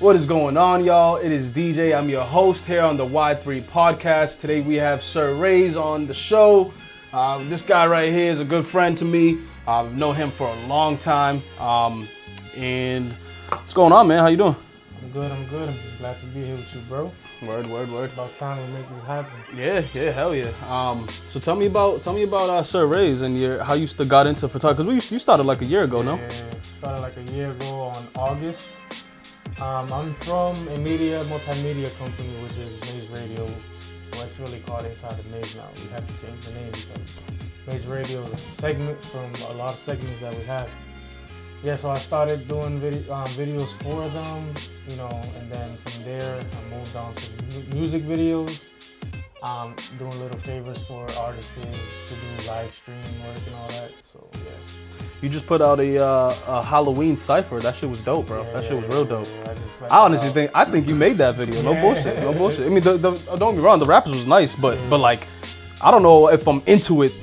What is going on, y'all? It is DJ. I'm your host here on the Y3 podcast. Today we have Sir Reyes on the show. This guy right here is a good friend to me. I've known him for a long time. And what's going on, man? How you doing? I'm good. I'm glad to be here with you, bro. Word. About time we make this happen. Yeah, hell yeah. So tell me about Sir Reyes and how you got into photography. Because you started like a year ago, no? Yeah, started like a year ago on August. I'm from a multimedia company, which is Maze Radio. Well, it's really called Inside the Maze now. We have to change the name because Maze Radio is a segment from a lot of segments that we have. Yeah, so I started doing videos for them, and then from there I moved on to music videos, doing little favors for artists to do live stream work and all that. So yeah. You just put out a Halloween cipher. That shit was dope, bro. That shit was real dope. Yeah, I honestly think you made that video. No bullshit. I mean, don't get me wrong. The rappers was nice, but like, I don't know if I'm into it.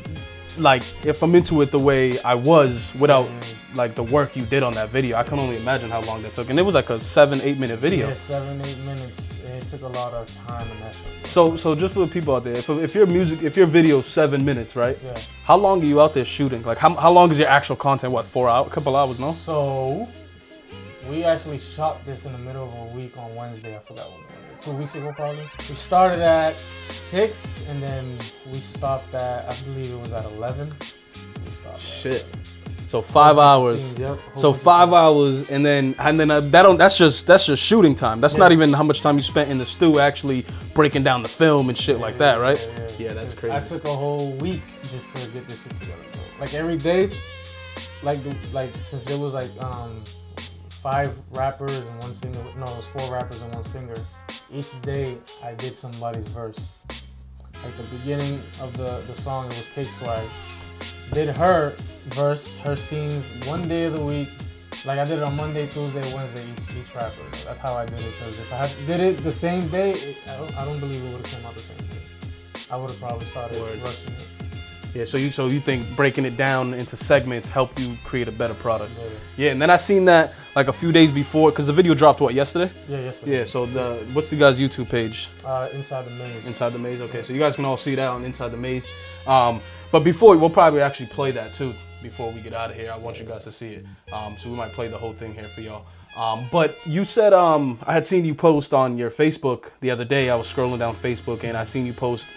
Like, if I'm into it the way I was without like the work you did on that video. I can only imagine how long that took. And it was like a 7-8 minute video. Yeah, 7-8 minutes. It took a lot of time and effort. So just for the people out there, if your video's 7 minutes, right? Yeah. How long are you out there shooting? Like how long is your actual content? What, 4 hours? A couple hours, no? So we actually shot this in the middle of a week on Wednesday. I forgot what 2 weeks ago probably. We started at 6 and then we stopped at, I believe it was at 11. We stopped. Shit. So 5 hours. Yep. So 5 hours, and then that's just shooting time. That's not even how much time you spent in the stew actually breaking down the film and shit like that, right? Yeah, that's crazy. I took a whole week just to get this shit together. Like every day, like since there was like 5 rappers and 1 singer. No, it was 4 rappers and 1 singer. Each day I did somebody's verse. Like the beginning of the song, it was Cake Swag. Did her verse, her scenes 1 day of the week. Like I did it on Monday, Tuesday, Wednesday, each rapper. That's how I did it. Because if I did it the same day, I don't believe it would have come out the same day. I would have probably started rushing it. Yeah, so you think breaking it down into segments helped you create a better product? Yeah, and then I seen that like a few days before, because the video dropped yesterday? Yeah, yesterday. Yeah, so what's the guy's YouTube page? Inside the Maze. Inside the Maze, okay. So you guys can all see that on Inside the Maze. But before, we'll probably actually play that too before we get out of here. I want you guys to see it. So we might play the whole thing here for y'all. But you said, I had seen you post on your Facebook the other day. I was scrolling down Facebook and I seen you post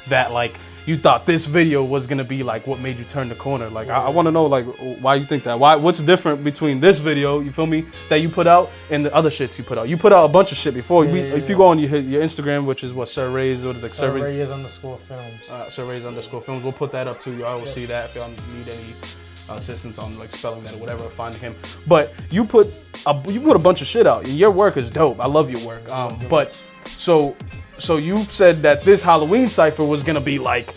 that like you thought this video was gonna be like what made you turn the corner. Like I want to know like why you think that. What's different between this video, you feel me, that you put out and the other shits you put out? You put out a bunch of shit before. If you go on your Instagram, which is what Sir Reyes, what is it? Sir Reyes _films. Sir Reyes _films. We'll put that up too. Y'all will see that if y'all need any assistance on like spelling that or whatever, finding him. But you put a bunch of shit out. Your work is dope. I love your work. But so you said that this Halloween cipher was gonna be like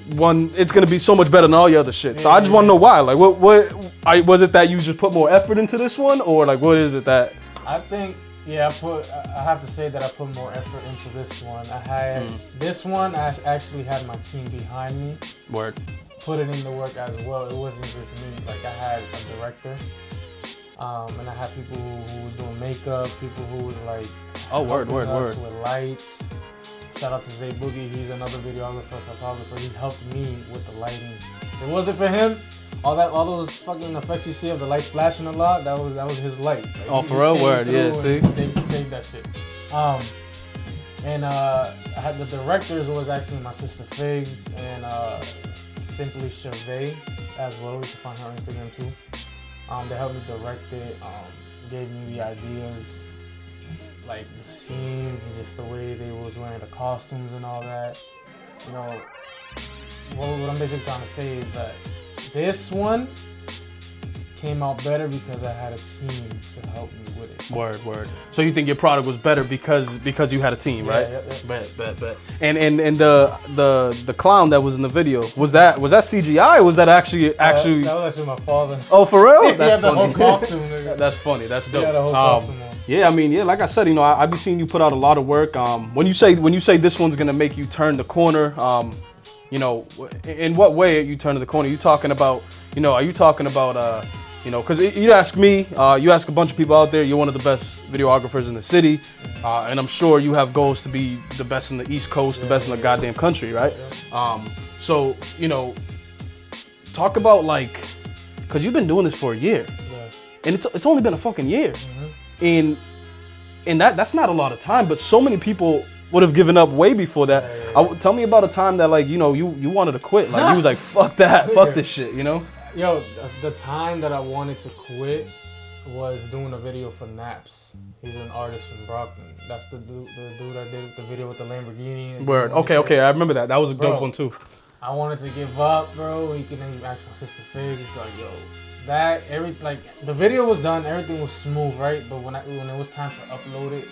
it's gonna be so much better than all your other shit. So I just want to know why. Like, what was it that you just put more effort into this one, or like what is it that? I think I have to say that I put more effort into this one. I had this one. I actually had my team behind me. Word. Put it in the work as well. It wasn't just me. Like I had a director. And I had people who was doing makeup, people who was like word with lights. Shout out to Zay Boogie, he's another videographer, photographer. He helped me with the lighting. If it wasn't for him, all those fucking effects you see of the lights flashing a lot, that was his light. Like, for real, word, yeah. See, they saved that shit. And I had the directors was actually my sister Figs and Simply Chavez as well. You can find her on Instagram too. They helped me direct it, gave me the ideas, like the scenes and just the way they was wearing the costumes and all that. What I'm basically trying to say is that this one came out better because I had a team to help me with it. Word. So you think your product was better because you had a team, right? Yeah. Bet. And the clown that was in the video, was that CGI or was that actually? That was actually my father. Oh, for real? He had the whole costume, nigga. That's funny. That's dope. He had a whole costume on. Yeah, I mean, like I said, I be seeing you put out a lot of work. When you say this one's gonna make you turn the corner, in what way are you turning the corner? Are you talking about You know, because you ask me, you ask a bunch of people out there, you're one of the best videographers in the city, and I'm sure you have goals to be the best in the East Coast, the best in the goddamn country, right? So, you know, talk about like, because you've been doing this for a year, and it's only been a fucking year, and that's not a lot of time, but so many people would have given up way before that. Tell me about a time that, like, you know, you wanted to quit, like you was like, fuck that, fuck this shit, you know? Yo, the time that I wanted to quit was doing a video for Naps. He's an artist from Brockton. That's the dude that did the video with the Lamborghini. Word. Okay, I remember that. That was a dope one too. I wanted to give up, bro. He can even ask my sister Fig. It's like, yo, the video was done, everything was smooth, right? But when it was time to upload it,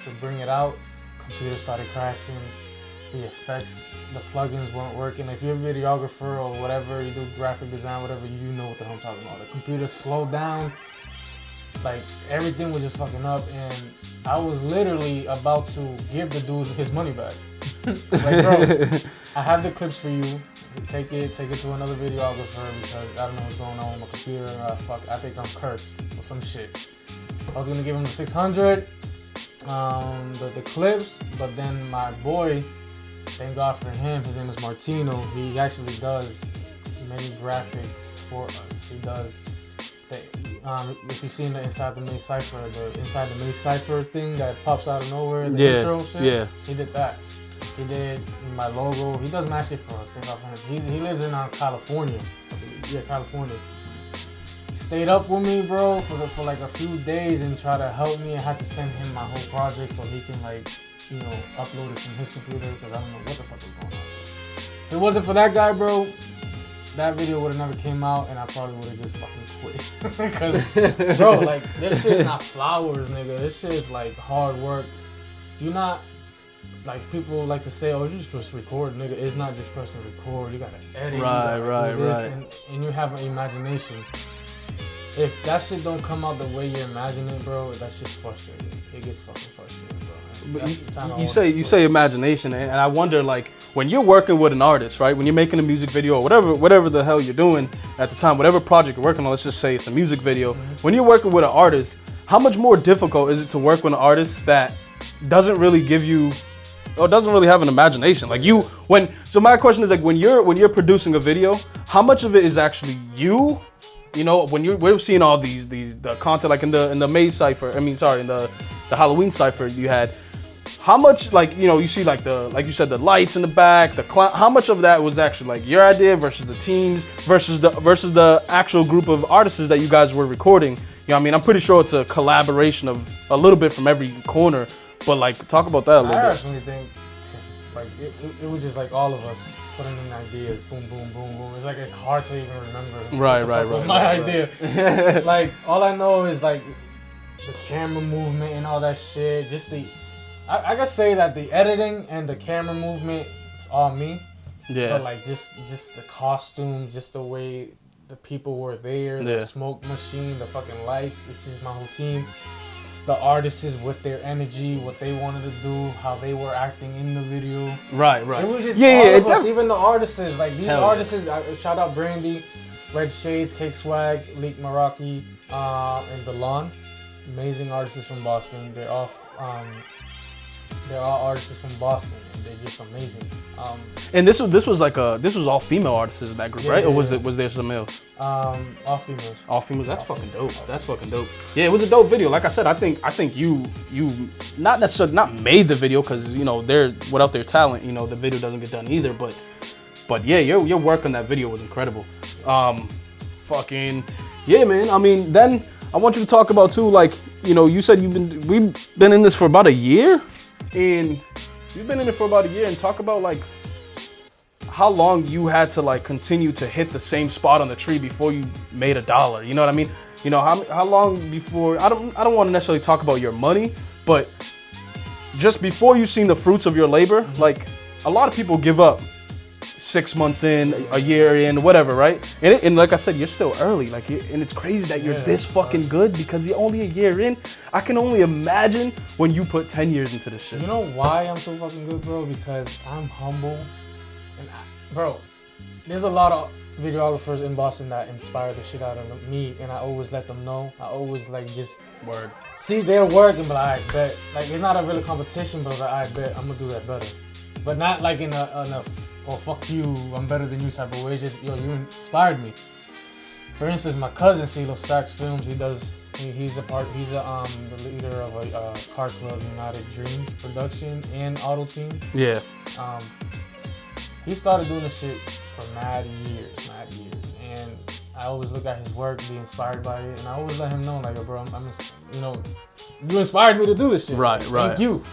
to bring it out, computer started crashing. The effects, the plugins weren't working. If you're a videographer or whatever, you do graphic design, whatever, you know what the hell I'm talking about. The computer slowed down, like everything was just fucking up, and I was literally about to give the dude his money back. Like, bro, I have the clips for you. Take it to another videographer because I don't know what's going on with my computer. I think I'm cursed or some shit. I was gonna give him the 600, the clips, but then my boy, thank God for him, his name is Martino. He actually does many graphics for us. He does if you've seen the Inside the Maze Cypher, the Inside the Maze Cypher thing that pops out of nowhere, the intro shit. Yeah. He did that. He did my logo. He does mad shit for us. Thank God for him. He lives in California. Yeah, California. He stayed up with me, bro, for like a few days and tried to help me. I had to send him my whole project so he can, like, you know, upload it from his computer because I don't know what the fuck was going on. So if it wasn't for that guy, bro, that video would have never came out and I probably would have just fucking quit. Because, bro, like, this shit is not flowers, nigga. This shit is, like, hard work. You're not, like, people like to say, oh, you just record, nigga. It's not just press and record. You gotta edit. Right. And you have an imagination. If that shit don't come out the way you imagine it, bro, that's just frustrating. It gets fucking frustrating, bro. But you say imagination, and I wonder, like, when you're working with an artist, right? When you're making a music video or whatever the hell you're doing at the time, whatever project you're working on, let's just say it's a music video. When you're working with an artist, how much more difficult is it to work with an artist that doesn't really give you, or doesn't really have an imagination? Like so my question is, like, when you're producing a video, how much of it is actually you? You know, when we're seeing all the content, like in the Maze Cypher, in the Halloween Cypher you had, how much, like, you know, you see, like you said, the lights in the back, the clown, how much of that was actually like your idea versus the teams versus the actual group of artists that you guys were recording? You know what I mean? I'm pretty sure it's a collaboration of a little bit from every corner, but, like, talk about that a little bit. I actually think, like, it was just like all of us putting in ideas, boom, boom, boom, boom. It's like it's hard to even remember. Right. Was my idea. Like, all I know is, like, the camera movement and all that shit. Just I gotta say that the editing and the camera movement is all me. Yeah. But, like, just the costumes, just the way the people were there, the smoke machine, the fucking lights. It's just my whole team. The artists with their energy, what they wanted to do, how they were acting in the video. Right. It was just all of us, even the artists. Like, these artists, shout out Brandy, Red Shades, Cake Swag, Leek Meraki, and The Lawn. Amazing artists from Boston. They're all artists from Boston, and they're just amazing. And this was all female artists in that group, right? Or was there some males? All females. All females. That's fucking dope. That's fucking dope. Yeah, it was a dope video. Like I said, I think you not necessarily not made the video, because, you know, they're without their talent, you know, the video doesn't get done either. But yeah, your work on that video was incredible. Fucking yeah, man. I mean, then I want you to talk about too, like, you know, you said we've been in this for about a year. And you've been in it for about a year, and talk about, like, how long you had to, like, continue to hit the same spot on the tree before you made $1. You know what I mean? You know, how long before, I don't want to necessarily talk about your money, but just before you've seen the fruits of your labor, like, a lot of people give up 6 months in, a year in, whatever, right? And like I said, you're still early, like, and it's crazy that you're this fucking good because you're only a year in. I can only imagine when you put 10 years into this shit. You know why I'm so fucking good, bro? Because I'm humble, and bro, there's a lot of videographers in Boston that inspire the shit out of me, and I always let them know. I always like just see their work and be like, I bet. Like it's not a real competition, but like, I bet I'm gonna do that better. But not like in a oh fuck you, I'm better than you type of way. It's just yo, you inspired me. For instance, my cousin CeeLo Stacks Films. He's the leader of a car club, United Dreams production and auto team. Yeah. He started doing this shit for mad years, and I always look at his work, be inspired by it, and I always let him know, like, yo, bro, you inspired me to do this shit. Right. Thank you.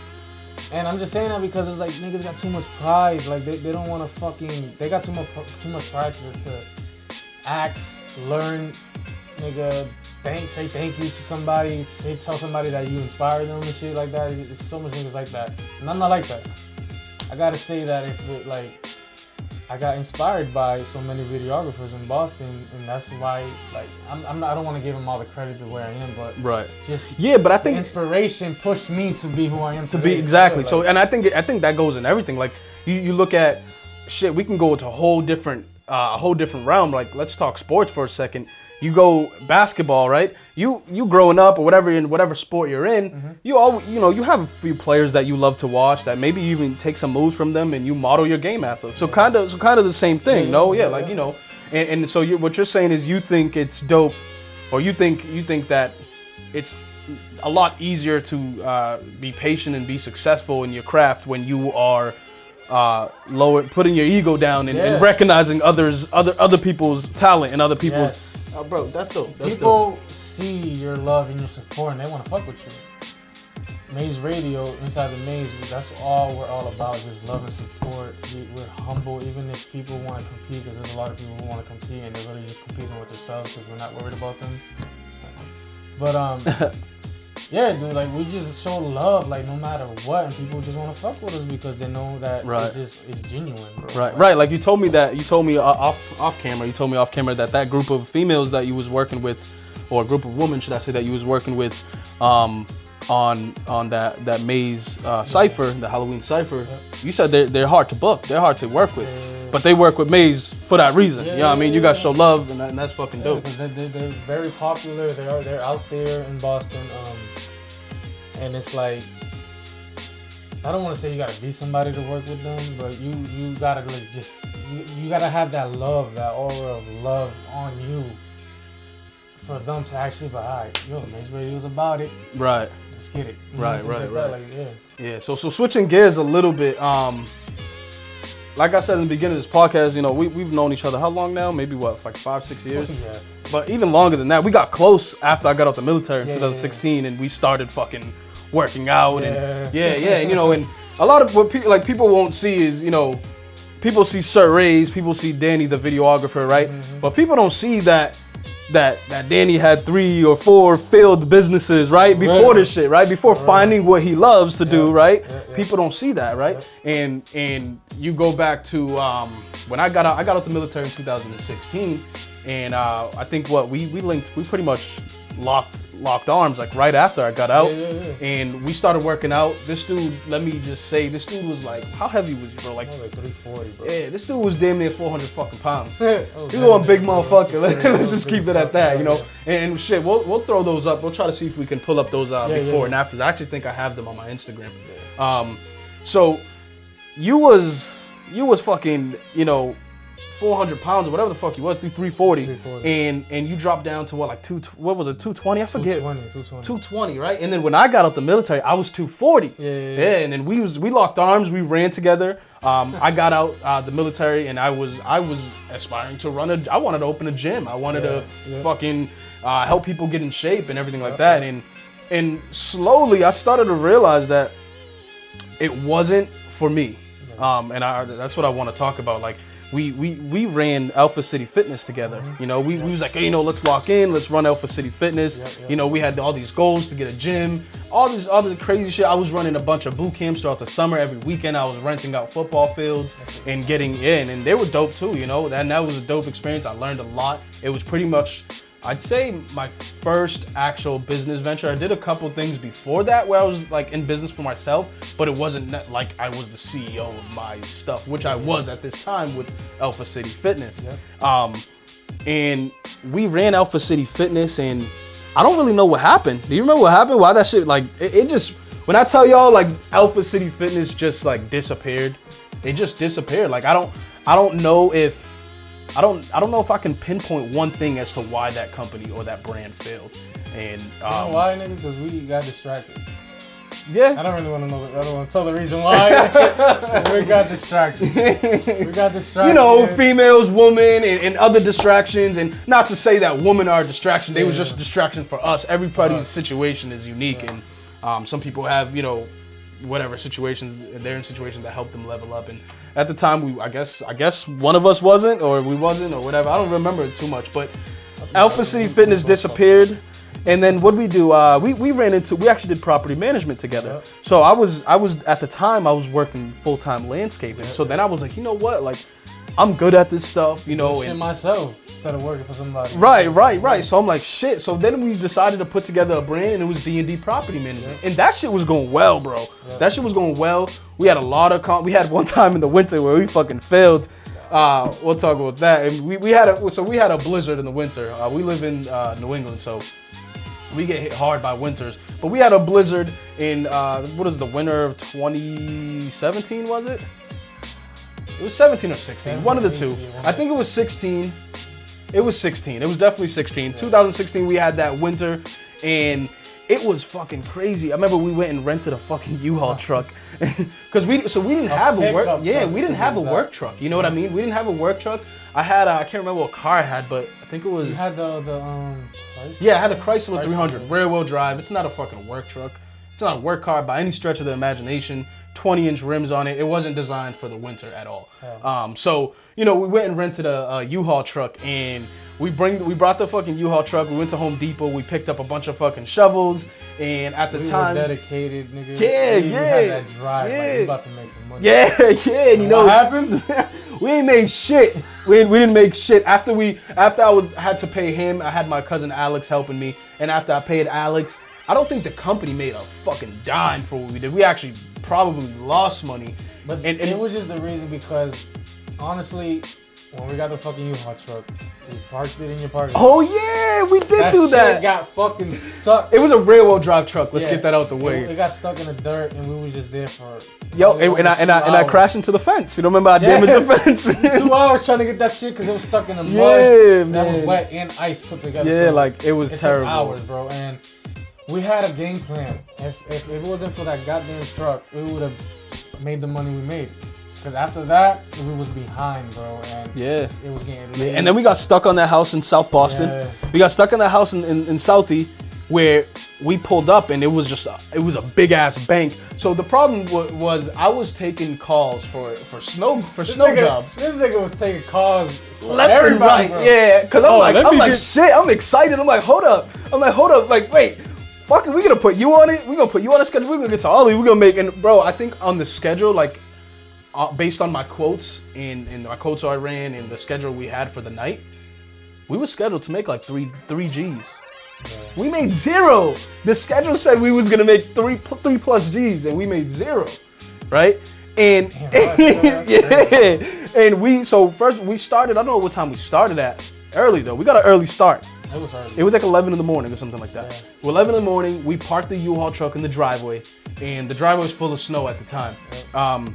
And I'm just saying that because it's like niggas got too much pride, like they don't want to they got too much pride to ask, learn, nigga, say thank you to somebody, tell somebody that you inspired them and shit like that. It's so much niggas like that, and I'm not like that. I gotta say that I got inspired by so many videographers in Boston, and that's why, like, I don't want to give them all the credit to where I am, but but I think inspiration pushed me to be who I am today. Exactly. So, and I think that goes in everything. Like, you look at shit. We can go into a whole different realm. Like, let's talk sports for a second. You go basketball, right? You growing up or whatever in whatever sport you're in, you have a few players that you love to watch that maybe you even take some moves from them and you model your game after. So kind of the same thing, and so what you're saying is you think it's dope, or you think that it's a lot easier to be patient and be successful in your craft when you are putting your ego down and recognizing other people's talent and other people's. Oh, bro, that's dope. People see your love and your support, and they want to fuck with you. Maze Radio, Inside the Maze, that's all we're all about, just love and support. We're humble, even if people want to compete, because there's a lot of people who want to compete, and they're really just competing with themselves because we're not worried about them. But, yeah, dude, like, we just show love, like, no matter what, and people just want to fuck with us because they know that it's genuine, bro. Right. Like, you told me off camera that group of females that you was working with, or a group of women, should I say, that you was working with, on that Maze cipher, the Halloween cipher. You said they're hard to book, they're hard to work with, but they work with Maze for that reason. You know what I mean? You guys show love, and that's fucking dope. Because they're very popular. They're out there in Boston, and it's like, I don't want to say you gotta be somebody to work with them, but you gotta like you gotta have that love, that aura of love on you, for them to actually be alright, yo, Maze Radio's about it. Right. Let's get it. Right. Like, yeah. So switching gears a little bit. Like I said in the beginning of this podcast, we've known each other how long now? Maybe like 5-6 years. Yeah. But even longer than that. We got close after I got out the military in 2016, and we started fucking working out and and a lot of what people won't see is people see Sir Reyes, people see Danny the videographer, right? Mm-hmm. But people don't see that Danny had 3 or 4 failed businesses, right? Before this shit, right? Before finding what he loves to do, right? People don't see that, right? And you go back to when I got out the military in 2016, and I think we pretty much locked arms like right after I got out, and we started working out. This dude, let me just say, this dude was like, how heavy was you, bro? Like 340, bro. Yeah, this dude was damn near 400 fucking pounds. He was a big motherfucker. Let's just keep it at that, And shit, we'll throw those up. We'll try to see if we can pull up those before and after. I actually think I have them on my Instagram. So you was fucking 400 pounds or whatever the fuck he was, 340, and you dropped down to what, like 220? I forget. 220, right? And then when I got out the military, I was 240. Yeah. And then we locked arms, we ran together. I got out the military, and I was aspiring to I wanted to open a gym. I wanted to fucking help people get in shape and everything like that. And slowly I started to realize that it wasn't for me. And that's what I want to talk about. Like, we ran Alpha City Fitness together. We was like, hey, let's lock in, let's run Alpha City Fitness. We had all these goals to get a gym, all this other crazy shit. I was running a bunch of boot camps throughout the summer. Every weekend I was renting out football fields and getting in, and they were dope too. And that was a dope experience. I learned a lot. It was pretty much I'd say my first actual business venture. I did a couple things before that where I was like in business for myself, but it wasn't like I was the CEO of my stuff, which I was at this time with Alpha City Fitness. Yeah. And we ran Alpha City Fitness, and I don't really know what happened. Do you remember what happened? Why that shit, like, it just, when I tell y'all, like, Alpha City Fitness just, like, disappeared. It just disappeared. Like, I don't know if I can pinpoint one thing as to why that company or that brand failed. And you know why, nigga? Because we got distracted. Yeah. I don't really want to know. I don't want to tell the reason why. We got distracted. You know, females, women, and other distractions. And not to say that women are a distraction. They was just a distraction for us. Everybody's situation is unique, and some people have, you know, whatever situations. They're in situations that help them level up. And at the time, I guess one of us wasn't, or we wasn't, or whatever. I don't remember too much, but Alpha City Fitness disappeared. And then what we do? We actually did property management together. Yep. So I was at the time I was working full-time landscaping. Yep. So then I was like, you know what? Like, I'm good at this stuff, you know. Shit myself instead of working for somebody. Right. So I'm like, shit. So then we decided to put together a brand, and it was D&D Property Management. Yep. And that shit was going well, bro. Yep. That shit was going well. We had a lot of we had one time in the winter where we fucking failed. We'll talk about that. And we had a blizzard in the winter. We live in New England, so we get hit hard by winters. But we had a blizzard in the winter of 2017, was it? It was 17 or 16, one of the two. I think it was 16. It was 16. It was definitely 16. Yeah. 2016, we had that winter, and it was fucking crazy. I remember we went and rented a fucking U-Haul truck, because we didn't have a work. Yeah, we didn't have a work truck. You know what I mean? We didn't have a work truck. I had I can't remember what car I had, but I think it was. You had the Chrysler? Yeah, I had a Chrysler 300, rear-wheel drive. It's not a fucking work truck. It's not a work car by any stretch of the imagination. 20-inch rims on it. It wasn't designed for the winter at all. Yeah. So, you know, we went and rented a U-Haul truck, and we brought the fucking U-Haul truck. We went to Home Depot. We picked up a bunch of fucking shovels, and at the time, we were dedicated, nigga. Yeah. We had that drive. Like, we about to make some money. Yeah. And you know what happened? We ain't made shit. We didn't make shit. After I had to pay him, I had my cousin Alex helping me, and after I paid Alex, I don't think the company made a fucking dime for what we did. We actually probably lost money. But it was just the reason because, honestly, when we got the fucking U-Haul truck, we parked it in your parking lot. Oh yeah, we did do that. That shit got fucking stuck. It was a railrow drive truck. Let's get that out the way. It got stuck in the dirt, and we were just there for. I crashed into the fence. You don't remember I damaged the fence? 2 hours trying to get that shit because it was stuck in the mud. Yeah, man. That was wet and ice put together. Yeah, so like it was terrible. 2 hours, bro, and we had a game plan. If it wasn't for that goddamn truck, we would have made the money we made. Because after that, we was behind, bro, and it was getting late. And then we got stuck on that house in South Boston. Yeah. We got stuck in that house in Southie, where we pulled up, and it was a big ass bank. So the problem was I was taking calls for snow jobs. This nigga was taking calls for left everybody, and right. Bro. Yeah, because I'm like shit. I'm excited. I'm like, hold up. Like, wait. Fuck it, we gonna put you on it. We gonna put you on the schedule. We gonna get to Ollie. We gonna make, and bro, I think on the schedule, like based on my quotes and my quotes I ran and the schedule we had for the night, we were scheduled to make like three G's. Yeah. We made 0. The schedule said we was gonna make 3 plus G's, and we made 0, right? And and first we started. I don't know what time we started at. Early though, we got an early start. It was early. It was like 11 in the morning or something like that. Yeah. 11 in the morning, we parked the U-Haul truck in the driveway, and the driveway was full of snow at the time. Yeah.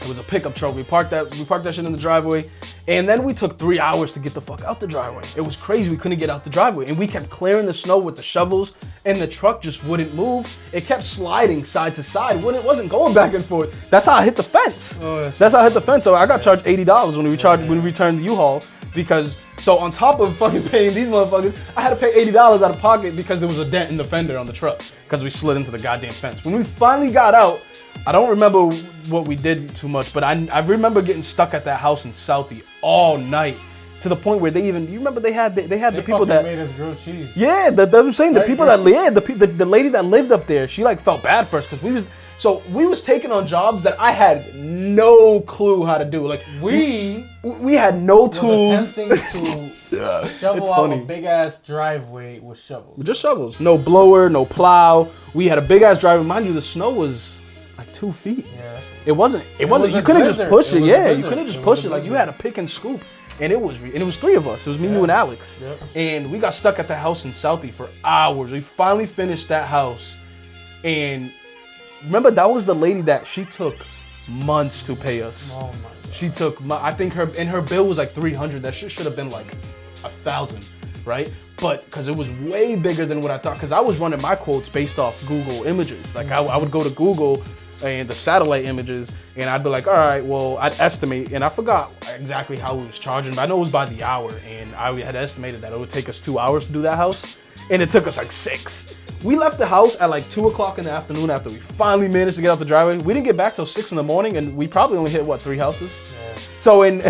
It was a pickup truck. We parked that shit in the driveway, and then we took 3 hours to get the fuck out the driveway. It was crazy. We couldn't get out the driveway, and we kept clearing the snow with the shovels, and the truck just wouldn't move. It kept sliding side to side when it wasn't going back and forth. That's how I hit the fence. That's how I hit the fence. So I got charged $80 when we returned the U-Haul, because so on top of fucking paying these motherfuckers, I had to pay $80 out of pocket because there was a dent in the fender on the truck because we slid into the goddamn fence. When we finally got out, I don't remember what we did too much, but I remember getting stuck at that house in Southie all night. to the point where you remember they had the people that made us grilled cheese. Yeah, that's what I'm saying. The people that the lady that lived up there, she like felt bad for us because we was taking on jobs that I had no clue how to do. Like we had no tools. Attempting to shovel out a big ass driveway with shovels. Just shovels. No blower, no plow. We had a big ass driveway. Mind you, the snow was like 2 feet. Yeah. It wasn't. You couldn't just push it. Yeah, you couldn't just push it. Like you had to pick and scoop. And it was 3 of us. It was me, you, and Alex. Yep. And we got stuck at the house in Southie for hours. We finally finished that house. And remember, that was the lady that she took months to pay us. Oh my God. She took, I think her bill was like $300. That shit should have been like $1,000, right? But because it was way bigger than what I thought. Because I was running my quotes based off Google Images. Like I would go to Google and the satellite images, and I'd be like, all right, well, I'd estimate, and I forgot exactly how we was charging, but I know it was by the hour, and I had estimated that it would take us 2 hours to do that house, and it took us like 6. We left the house at like 2 o'clock in the afternoon after we finally managed to get out the driveway. We didn't get back till 6 in the morning, and we probably only hit, 3 houses? Yeah. So in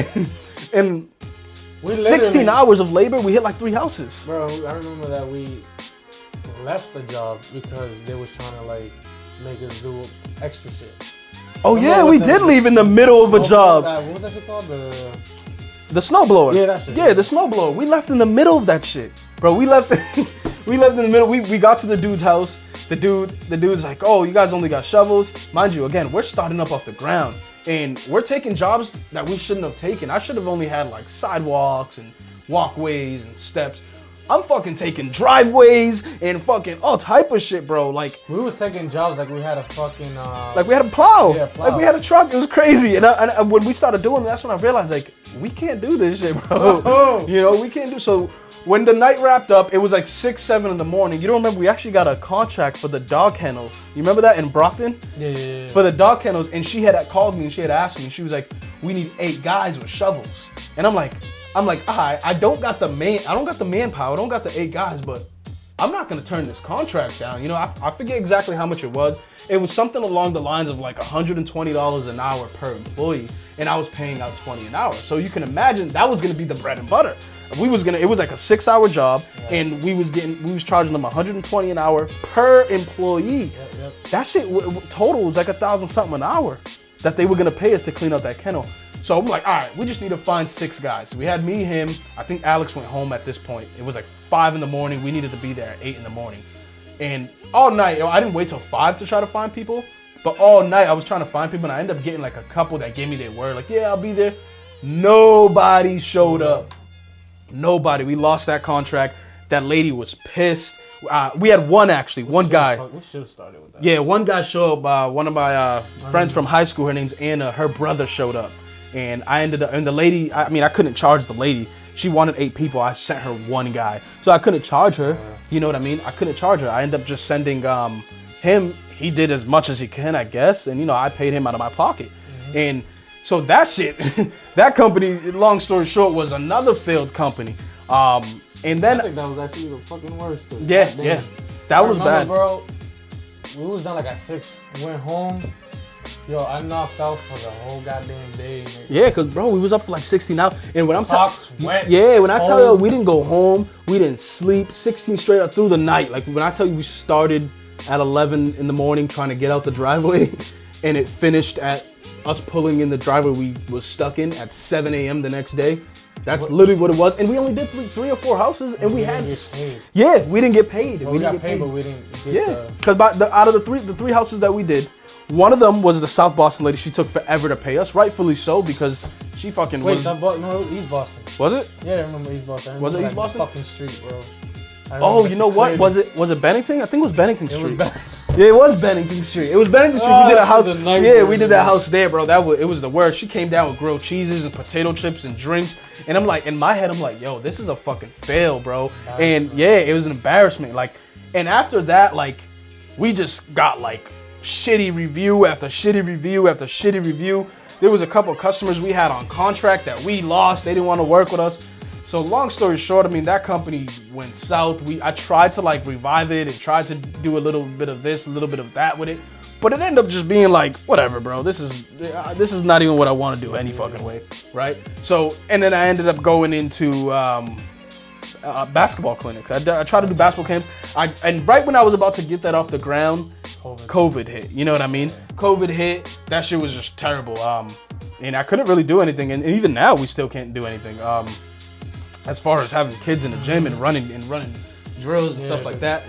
16 hours of labor, we hit like 3 houses. Bro, I remember that we left the job because they was trying to like make us do extra shit. Oh yeah, we did leave in the middle of a job. What was that shit called? The snowblower. Yeah, that shit. Yeah, the snowblower. We left in the middle of that shit, bro. We left in the middle. We got to the dude's house. The dude's like, oh, you guys only got shovels. Mind you, again, we're starting up off the ground, and we're taking jobs that we shouldn't have taken. I should have only had like sidewalks and walkways and steps. I'm fucking taking driveways and fucking all type of shit, bro. Like we was taking jobs like we had a fucking like we had a plow. Yeah, plow. Like we had a truck. It was crazy. And when we started doing it, that's when I realized like we can't do this shit, bro. Oh. You know, we can't do so. When the night wrapped up, it was like 6, 7 in the morning. You don't remember? We actually got a contract for the dog kennels. You remember that in Brockton? Yeah. For the dog kennels, and she had called me and she had asked me, and she was like, "We need 8 guys with shovels." And I'm like, I don't got the manpower, I don't got the 8 guys, but I'm not gonna turn this contract down. You know, I forget exactly how much it was. It was something along the lines of like $120 an hour per employee, and I was paying out $20 an hour. So you can imagine that was gonna be the bread and butter. It was like a 6-hour job, and we was charging them $120 an hour per employee. Yep. That shit total was like $1,000 something an hour that they were gonna pay us to clean out that kennel. So I'm like, all right, we just need to find 6 guys. So we had me, him. I think Alex went home at this point. It was like 5 in the morning. We needed to be there at 8 in the morning. And all night, I didn't wait till 5 to try to find people. But all night I was trying to find people, and I ended up getting like a couple that gave me their word. Like, yeah, I'll be there. Nobody showed up. Nobody. We lost that contract. That lady was pissed. We had one guy. We should have started with that. Yeah, one guy showed up. One of my friends from high school, her name's Anna. Her brother showed up. And and the lady, I couldn't charge the lady. She wanted 8 people. I sent her 1 guy. So I couldn't charge her. You know what I mean? I couldn't charge her. I ended up just sending him. He did as much as he can, I guess. And, you know, I paid him out of my pocket. Mm-hmm. And so that shit, that company, long story short, was another failed company. And then I think that was actually the fucking worst. Yeah. That was bad. Bro, we was done like at 6. Went home. Yo, I knocked out for the whole goddamn day. Man. Yeah, cause bro, we was up for like 16 hours. And when Socks wet. Yeah, when I tell you we didn't go home, we didn't sleep, 16 straight up through the night. Like when I tell you we started at 11 in the morning trying to get out the driveway, and it finished at us pulling in the driveway we was stuck in at 7 a.m. the next day. That's literally what it was. And we only did 3 or 4 houses, and we had paid. Yeah, we didn't get paid. Well, we got paid, but we didn't get because out of the three houses that we did, one of them was the South Boston lady. She took forever to pay us, rightfully so, because she fucking was. No, East Boston. Was it? Yeah, I remember East Boston. Was it East Boston? Fucking street, bro. Oh, you know what? Was it Bennington? I think it was Bennington Street. Yeah, it was Bennington Street. It was Bennington Street. We did a house. Yeah, we did that house there, bro. It was the worst. She came down with grilled cheeses and potato chips and drinks, and I'm like, in my head, I'm like, yo, this is a fucking fail, bro. And yeah, it was an embarrassment. Like, and after that, like, we just got like shitty review after shitty review after shitty review. There was a couple of customers we had on contract that we lost. They didn't want to work with us. So long story short, I mean, that company went south. I tried to like revive it and tried to do a little bit of this, a little bit of that with it, But it ended up just being like, whatever, bro. This is not even what I want to do any fucking way, right? So, and then I ended up going into basketball clinics. I tried to do basketball camps. And right when I was about to get that off the ground, COVID hit. You know what I mean? COVID hit. That shit was just terrible. And I couldn't really do anything. And even now, we still can't do anything. As far as having kids in the gym and running drills and stuff like that.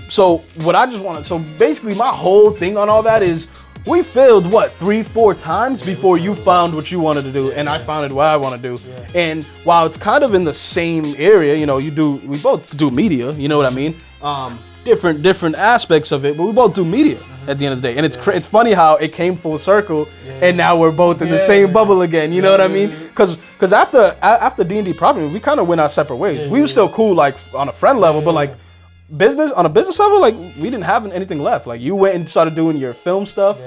So what I just wanted, so basically my whole thing on all that is we failed 3-4 times before you found what you wanted to do, and I found what I want to do. And while it's kind of in the same area, you know, we both do media, you know what I mean? Different aspects of it, but we both do media at the end of the day. And it's funny how it came full circle, and now we're both in the same bubble again. You know what I mean? Because after D&D Property, we kind of went our separate ways. We were still cool, like on a friend level, but like on a business level, like we didn't have anything left. Like you went and started doing your film stuff,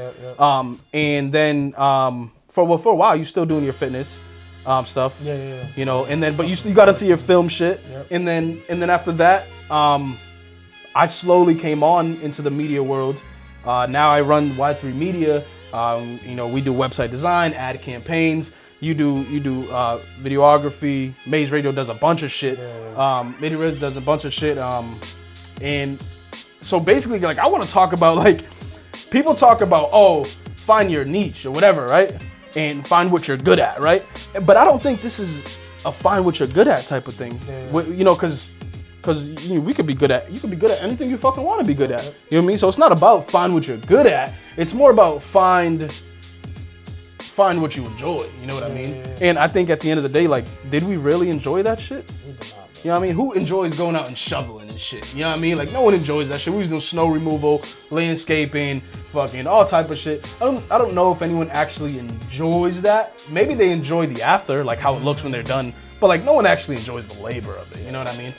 and then for a while you still doing your fitness stuff. You know, and then but you got into your film shit, and then after that, I slowly came on into the media world. Now I run Y3 Media. You know, we do website design, ad campaigns. You do videography. Maze Radio does a bunch of shit. Maze Radio does a bunch of shit. And so basically, like, I want to talk about, like, people talk about, find your niche or whatever, right? And find what you're good at, right? But I don't think this is a find what you're good at type of thing. You know, because you could be good at anything you fucking want to be good at. You know what I mean? So it's not about find what you're good at. It's more about find what you enjoy. You know what I mean? And I think at the end of the day, like, did we really enjoy that shit? You know what I mean? Who enjoys going out and shoveling and shit? You know what I mean? Like, no one enjoys that shit. We was doing snow removal, landscaping, fucking all type of shit. I don't know if anyone actually enjoys that. Maybe they enjoy the after, like how it looks when they're done. But like, no one actually enjoys the labor of it. You know what I mean?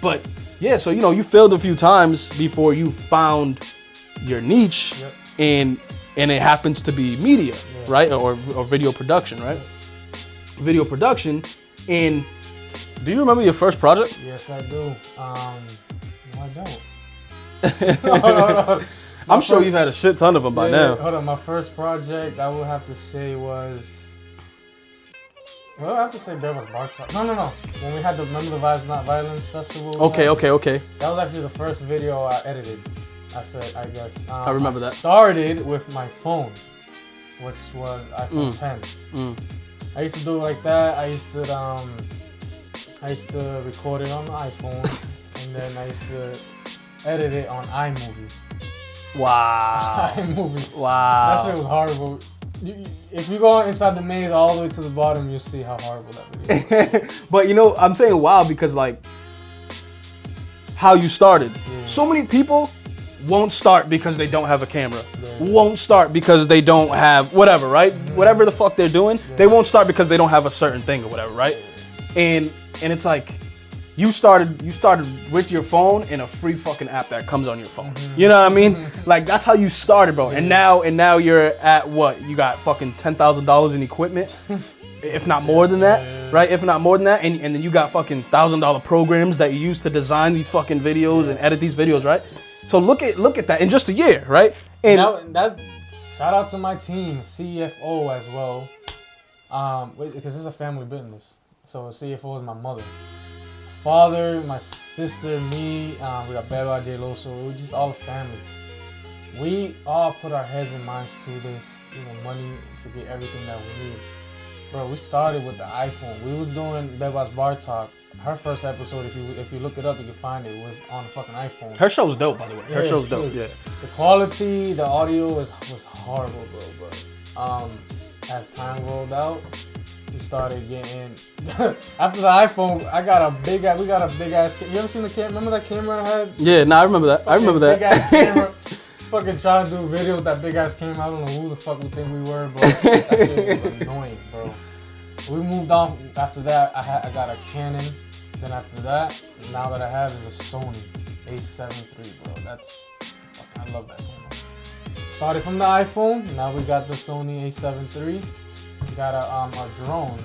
But yeah, so you know, you failed a few times before you found your niche, and it happens to be media, right? Or video production, right? Video production. And do you remember your first project? Yes, I do. No, I don't. No. I'm sure you've had a shit ton of them by now. Hold on, my first project I would have to say was. Well, I have to say Bear was Bar Talk. No. When we had remember the Vibes Not Violence festival? Okay. That was actually the first video I edited. I guess. I remember that. Started with my phone, which was iPhone 10. I used to do it like that. I used to record it on the iPhone, and then I used to edit it on iMovie. Wow. iMovie. Wow. That shit was horrible. If you go inside the maze all the way to the bottom, you'll see how horrible that video is. But you know, I'm saying wow because like how you started. So many people won't start because they don't have a camera. Won't start because they don't have whatever, right? Whatever the fuck they're doing, they won't start because they don't have a certain thing or whatever, right? And it's like you started with your phone and a free fucking app that comes on your phone. You know what I mean? Like that's how you started, bro. And now you're at what? You got fucking $10,000 in equipment, if not more than that, right? If not more than that, and then you got fucking $1,000 programs that you use to design these fucking videos and edit these videos, right? So look at that in just a year, right? And that shout out to my team, CFO as well, because it's a family business. So CFO is my mother. Father, my sister, me, we got Beba, J. Loso, we're just all a family. We all put our heads and minds to this, money to get everything that we need. Bro, we started with the iPhone. We was doing Beba's Bar Talk. Her first episode, if you look it up, you can find it, was on the fucking iPhone. Her show's dope, by the way. Her show's dope, yeah. The quality, the audio was horrible, bro. But as time rolled out, we started getting after the iPhone. We got a big ass. You ever seen the camera? Remember that camera I had? Yeah, I remember that. Big ass camera. Fucking trying to do videos with that big ass camera. I don't know who the fuck we think we were, but that shit was annoying, bro. We moved on. After that, I got a Canon. Then after that, now that I have is a Sony A7 III, bro. I love that camera. Started from the iPhone. Now we got the Sony A7 III. We got a drone.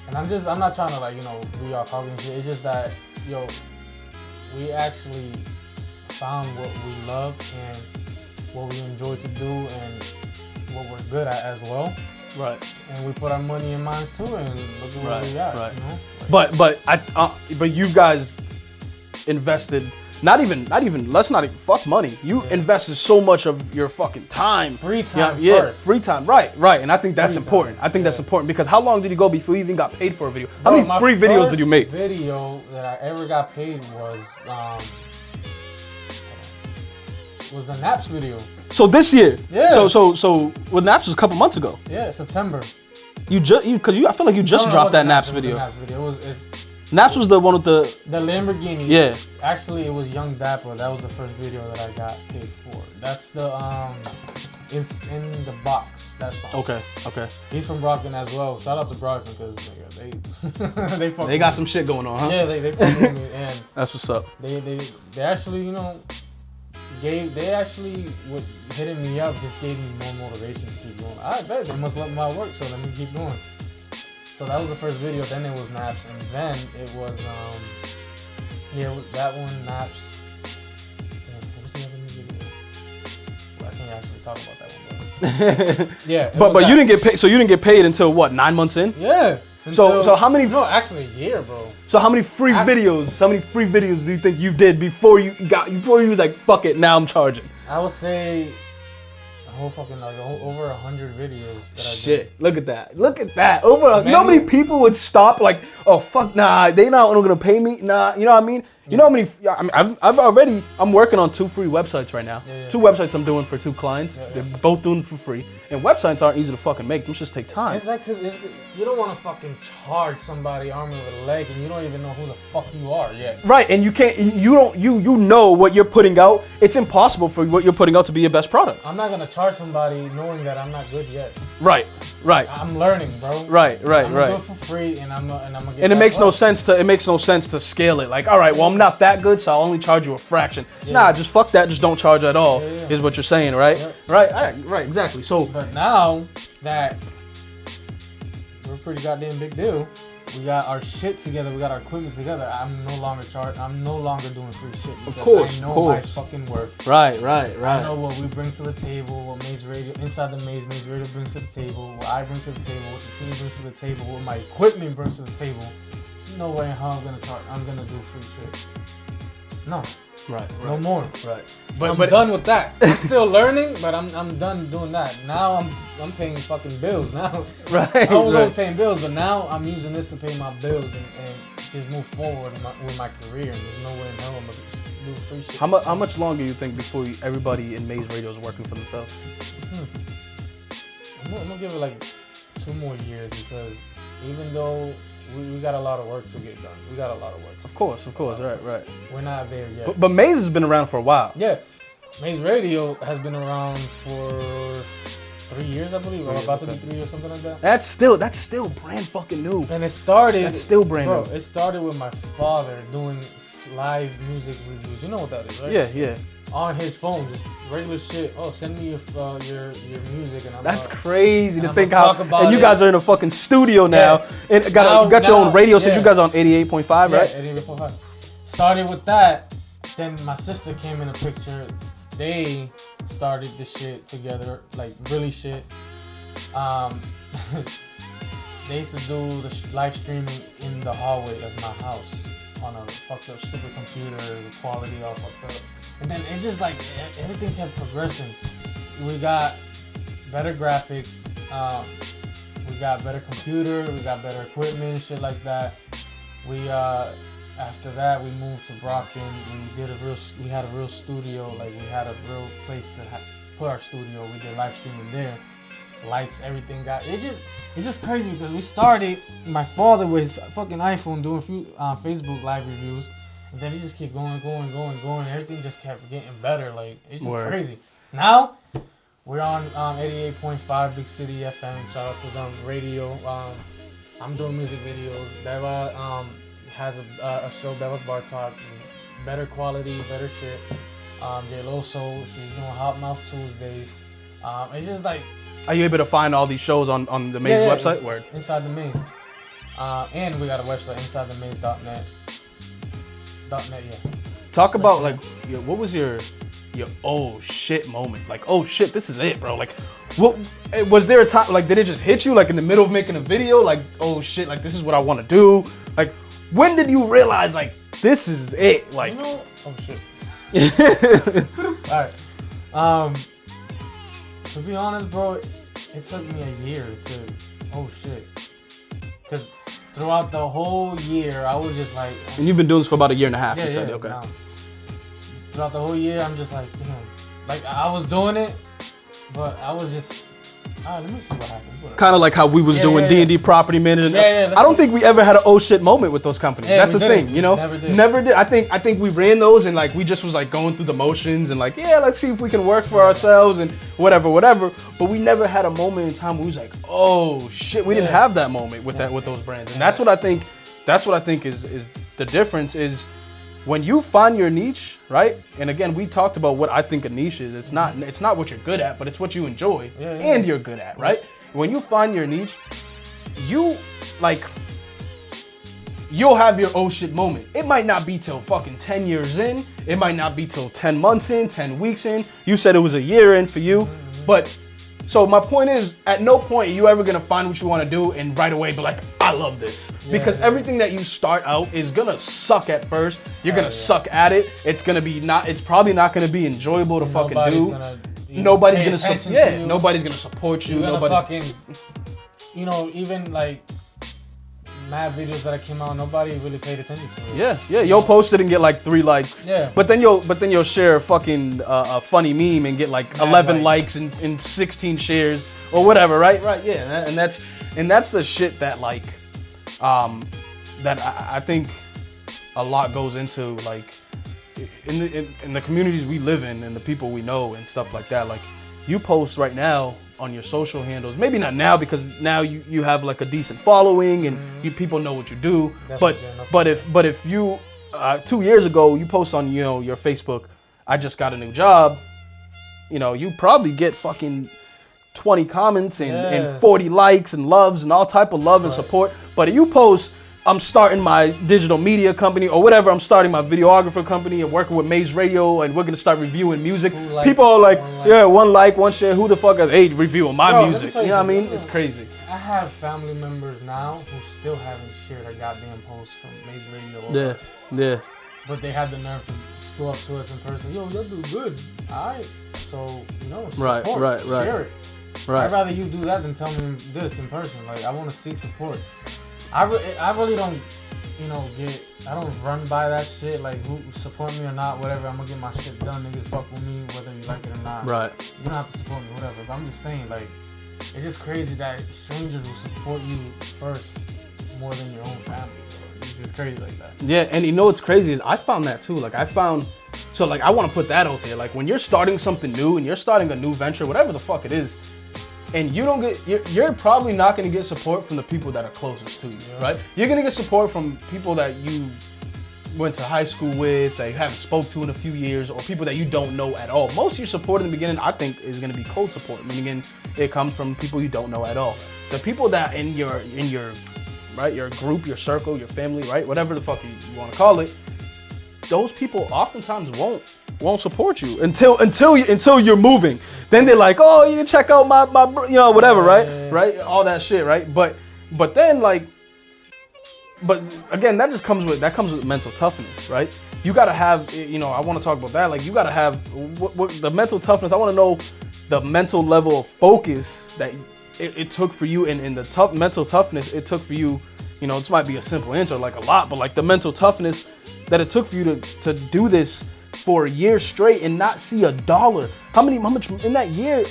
And I'm not trying to be all talking shit. It's just that, we actually found what we love and what we enjoy to do and what we're good at as well. Right. And we put our money in minds too, and look at where we at. Right. You know? But you guys invested not even let's not even fuck money. You invested so much of your fucking time. Free time first. Free time. Right. And I think that's important. Time. I think that's important because how long did you go before you even got paid for a video? How many free videos did you make? The first video that I ever got paid was the Naps video. So this year. Yeah. So well, Naps was a couple months ago. Yeah, September. I feel like you just dropped that Naps video. Naps was the one with the Lamborghini. Yeah. Actually, it was Young Dapper. That was the first video that I got paid for. That's the It's in the Box. That song. Okay. He's from Brockton as well. Shout out to Brockton because they got some shit going on, huh? Yeah, they fuck with me, and that's what's up. They actually, you know, hitting me up just gave me more motivation to keep going. I bet they must love my work, so let me keep going. So that was the first video. Then it was Naps, and then it was that one Naps. What was the other new video? Well, I can't actually talk about that one. Yeah, but you didn't get paid. So you didn't get paid until what? 9 months in? Yeah. So how many? No, actually a year, bro. So how many free videos? How many free videos do you think you did before you was like, fuck it, now I'm charging? I would say a whole fucking over 100 videos. That Shit, I did. Look at that. Over you know how many people would stop like, oh fuck, nah, they not gonna pay me, nah. You know what I mean? You know how many? I'm working on 2 free websites right now. Yeah. 2 websites I'm doing for 2 clients. Yeah. They're both doing it for free. And websites aren't easy to fucking make. Those just take time. It's like, cause you don't want to fucking charge somebody arm with a leg, and you don't even know who the fuck you are yet. Right, and you can't. You know what you're putting out. It's impossible for what you're putting out to be your best product. I'm not gonna charge somebody knowing that I'm not good yet. Right. I'm learning, bro. Right. I'm gonna do it for free, and I'm gonna get. And it makes no sense to scale it. Like, all right, well, I'm not that good, so I'll only charge you a fraction. Yeah. Nah, just fuck that. Just don't charge at all. Yeah. Is what you're saying, right? Yeah. Right. Exactly. So, but now that we're a pretty goddamn big deal, we got our shit together. We got our equipment together. I'm no longer doing free shit. Of course. I know my fucking worth. Right. I know what we bring to the table. What Maze Radio inside the Maze Radio brings to the table. What I bring to the table. What the team brings to the table. What my equipment brings to the table. No way in hell I'm gonna do free shit. No. Right. No more. Right. But I'm done with that. I'm still learning, but I'm done doing that. Now I'm paying fucking bills now. Right. I was always paying bills, but now I'm using this to pay my bills and just move forward with my career. And there's no way in hell I'm gonna do free shit. How much longer you think before everybody in Maze Radio is working for themselves? I'm gonna give it like 2 more years because even though we got a lot of work to get done. We got a lot of work. Of course. Right. We're not there yet. But Maze has been around for a while. Yeah. Maze Radio has been around for 3 years, I believe. Or about to be 3 years, something like that. That's still brand fucking new. And it started. That's still brand new. It started with my father doing live music reviews. You know what that is, right? Yeah. On his phone, just regular shit. Oh, send me your music, and I'm. That's crazy to think how. And you guys are in a fucking studio now, and you got your own radio. So you guys are on 88.5, right? 88.5. Started with that. Then my sister came in the picture. They started the shit together, like really shit. They used to do the live streaming in the hallway of my house on a fucked up stupid computer, the quality all fucked up. And then it just like, everything kept progressing. We got better graphics, we got better computer, we got better equipment, shit like that. We, after that, we moved to Brockton. We had a real studio, like we had a real place to put our studio. We did live streaming there. Lights, everything it's just crazy because we started, my father with his fucking iPhone doing Facebook live reviews, and then he just kept going. Everything just kept getting better. Like, it's just crazy. Now we're on 88.5 Big City FM. Shout out to them radio. I'm doing music videos. Deva has a show, Deva's Bar Talk, better quality, better shit. J Loso, she's doing Hot Mouth Tuesdays. It's just like. Are you able to find all these shows on the Maze website? Word. Inside the Maze. And we got a website, insidethemaze.net. .net, yeah. Talk about like, what was your oh shit moment? Like, oh shit, this is it, bro. Like, what was there a time? Like, did it just hit you like in the middle of making a video? Like, oh shit, like this is what I want to do. Like, when did you realize like this is it? Like, you know, oh shit. All right. To be honest, bro, it took me a year to, oh shit. Cause throughout the whole year, I was just like. And you've been doing this for about a year and a half. Yeah, you said, yeah. Okay. Throughout the whole year, I'm just like, damn. Like I was doing it, but I was just. All right, let me see what happens. Kind of like how we was doing D&D property management. I don't think we ever had an oh shit moment with those companies. That's the thing, you know. Never did. I think we ran those and like we just was like going through the motions and like, yeah, let's see if we can work for ourselves and whatever. But we never had a moment in time where we was like, oh shit, we didn't have that moment with those brands. And that's what I think. That's what I think is the difference is. When you find your niche, right? And again, we talked about what I think a niche is. It's not what you're good at, but it's what you enjoy and you're good at, right? When you find your niche, you'll have your oh shit moment. It might not be till fucking 10 years in. It might not be till 10 months in, 10 weeks in. You said it was a year in for you, but so my point is, at no point are you ever gonna find what you want to do and right away be like, I love this. Because everything that you start out is gonna suck at first. You're gonna suck at it. It's probably not gonna be enjoyable to fucking do. Nobody's gonna support you. You're gonna fucking, even like mad videos that came out, nobody really paid attention to it. Yeah. You'll post it and get like 3 likes. Yeah. But then you'll share a fucking a funny meme and get like 11 likes and 16 shares or whatever, right? Right. Yeah. And that's the shit that like that I think a lot goes into like in the communities we live in and the people we know and stuff like that. Like you post right now on your social handles, maybe not now because now you have like a decent following and people know what you do. But if you 2 years ago you post on your Facebook, I just got a new job, you probably get fucking 20 comments and 40 likes and loves and all type of love and support. But if you post, I'm starting my digital media company or whatever, I'm starting my videographer company and working with Maze Radio and we're gonna start reviewing music. People are like, one like, one share, who the fuck is reviewing my music? You know what I mean? It's crazy. I have family members now who still haven't shared a goddamn post from Maze Radio or us. Yeah. But they had the nerve to go up to us in person. Yo, y'all do good. Alright. So, support. Right. Share it. Right. I'd rather you do that than tell me this in person. Like, I want to see support. I really don't, I don't run by that shit. Like, who support me or not, whatever. I'm gonna get my shit done. Niggas fuck with me, whether you like it or not. Right. You don't have to support me, whatever. But I'm just saying, like, it's just crazy that strangers will support you first more than your own family. Bro. It's just crazy like that. Yeah, and what's crazy is I found that too. Like, I want to put that out there. Like, when you're starting something new and you're starting a new venture, whatever the fuck it is, and you don't you're probably not going to get support from the people that are closest to you, right? You're going to get support from people that you went to high school with, that you haven't spoke to in a few years, or people that you don't know at all. Most of your support in the beginning, I think, is going to be cold support, meaning it comes from people you don't know at all. The people that in your right, your group, your circle, your family, right, whatever the fuck you want to call it, those people oftentimes won't support you until you're moving. Then they're like, oh, you can check out my whatever, right, all that shit, right. But then but again, that comes with mental toughness, right? You gotta have, I want to talk about that. Like, you gotta have what the mental toughness. I want to know the mental level of focus that it took for you, and the mental toughness it took for you. This might be a simple answer, like a lot, but like the mental toughness that it took for you to do this for a year straight and not see a dollar. How much in that year?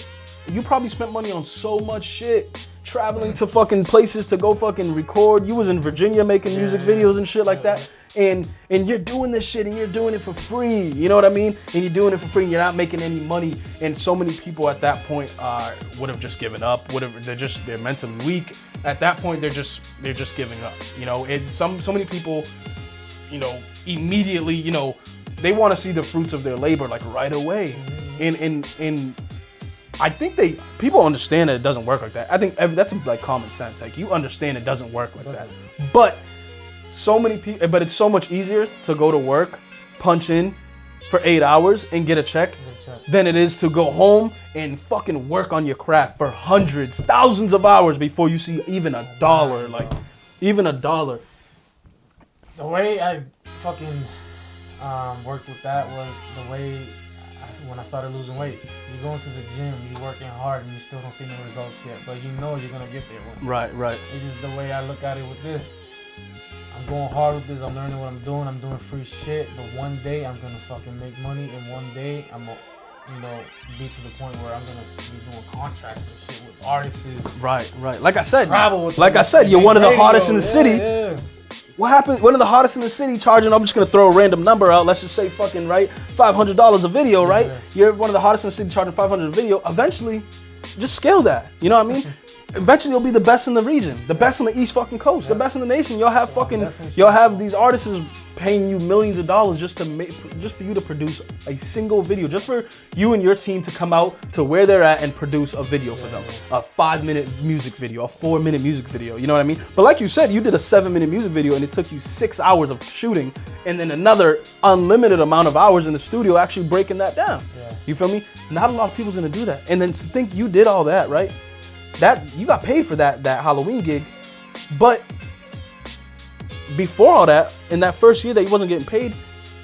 You probably spent money on so much shit, traveling to fucking places to go fucking record. You was in Virginia making music videos and shit like that. And you're doing this shit and you're doing it for free. You know what I mean? And you're doing it for free and you're not making any money. And so many people at that point would have just given up. They're mentally weak. At that point, they're just giving up. And so many people, immediately, they want to see the fruits of their labor like right away. And I think people understand that it doesn't work like that. I think that's like common sense. Like, you understand it doesn't work like that. But so many people, but it's so much easier to go to work punch in for 8 hours and get a check than it is to go home and fucking work on your craft for hundreds, thousands of hours before you see even a dollar. Like, even a dollar. The way I fucking worked with that was the way when I started losing weight. You go into the gym, you working hard, and you still don't see no results yet, but you know you're gonna get there one day. Right. It's just the way I look at it with this. I'm going hard with this. I'm learning what I'm doing free shit, but one day I'm gonna fucking make money, and one day I'm gonna, be to the point where I'm gonna be doing contracts and shit with artists. Right. Like I said, them, you're one of the hottest in the city. Yeah. What happened? One of the hottest in the city charging, I'm just going to throw a random number out. Let's just say fucking, right? $500 a video, right? Yeah. You're one of the hottest in the city charging $500 a video. Eventually, just scale that. You know what I mean? Eventually, you'll be the best in the region, the best on the East fucking coast, the best in the nation. You'll have these artists paying you millions of dollars just for you to produce a single video, just for you and your team to come out to where they're at and produce a video for them. A 5-minute music video, a 4-minute music video. You know what I mean? But like you said, you did a 7-minute music video and it took you 6 hours of shooting and then another unlimited amount of hours in the studio actually breaking that down. Yeah. You feel me? Not a lot of people's gonna do that. And then to think you did all that, right? That you got paid for that Halloween gig, but before all that, in that first year that you wasn't getting paid,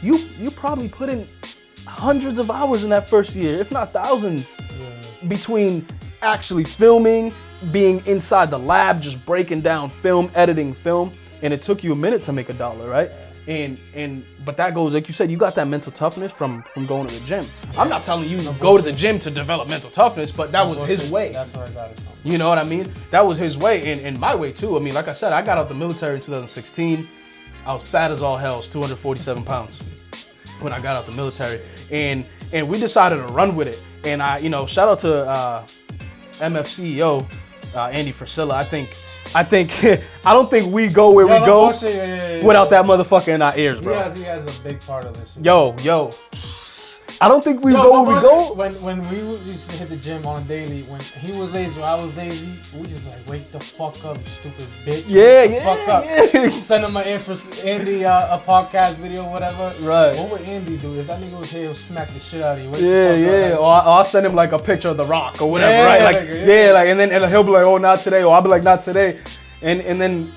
you probably put in hundreds of hours in that first year, if not thousands, between actually filming, being inside the lab, just breaking down film, editing film, and it took you a minute to make $1, right? But that goes, like you said, you got that mental toughness from going to the gym. I'm not telling you go to the gym to develop mental toughness, but that was his way. That's where I got it from. You know what I mean? That was his way and my way too. I mean, like I said, I got out the military in 2016. I was fat as all hell, 247 pounds when I got out the military. And we decided to run with it. And shout out to MF CEO, Andy Frisilla. I don't think we go where we go without that motherfucker in our ears, bro. He has a big part of this shit. Yo. I don't think we go where we go. When we used to hit the gym on a daily, when he was lazy or I was lazy, we just like, wake the fuck up, you stupid bitch. Fuck up. Send him Andy a podcast video, whatever. Right. What would Andy do? If that nigga was here, he'll smack the shit out of you. Or I'll send him like a picture of The Rock or whatever, right? And then he'll be like, oh, not today. Or I'll be like, not today. And then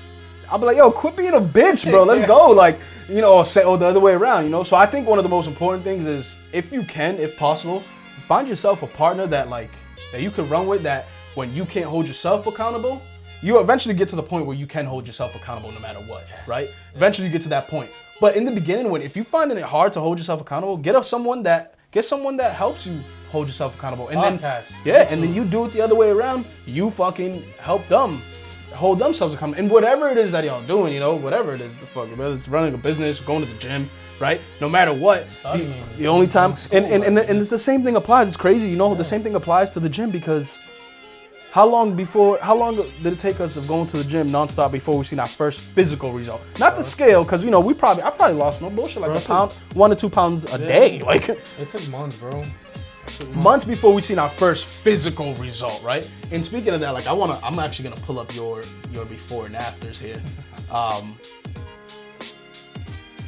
I'll be like, yo, quit being a bitch, bro. Let's go. Like, or the other way around, So I think one of the most important things is, if possible, find yourself a partner that you can run with, that when you can't hold yourself accountable, you eventually get to the point where you can hold yourself accountable no matter what, right? Yeah. Eventually you get to that point. But in the beginning, if you're finding it hard to hold yourself accountable, get someone that helps you hold yourself accountable. And then you do it the other way around. You fucking help them hold themselves accountable. And whatever it is that y'all doing, whatever it is, whether it's running a business, going to the gym, right? No matter what, the only time, and it's the same thing applies. It's crazy, the same thing applies to the gym, because how long did it take us of going to the gym nonstop before we seen our first physical result? Not the scale, because I probably lost no bullshit, like a pound, 1 to 2 pounds a day. Like, it took months, bro. Months before we seen our first physical result, right? And speaking of that, I'm actually gonna pull up your before and afters here,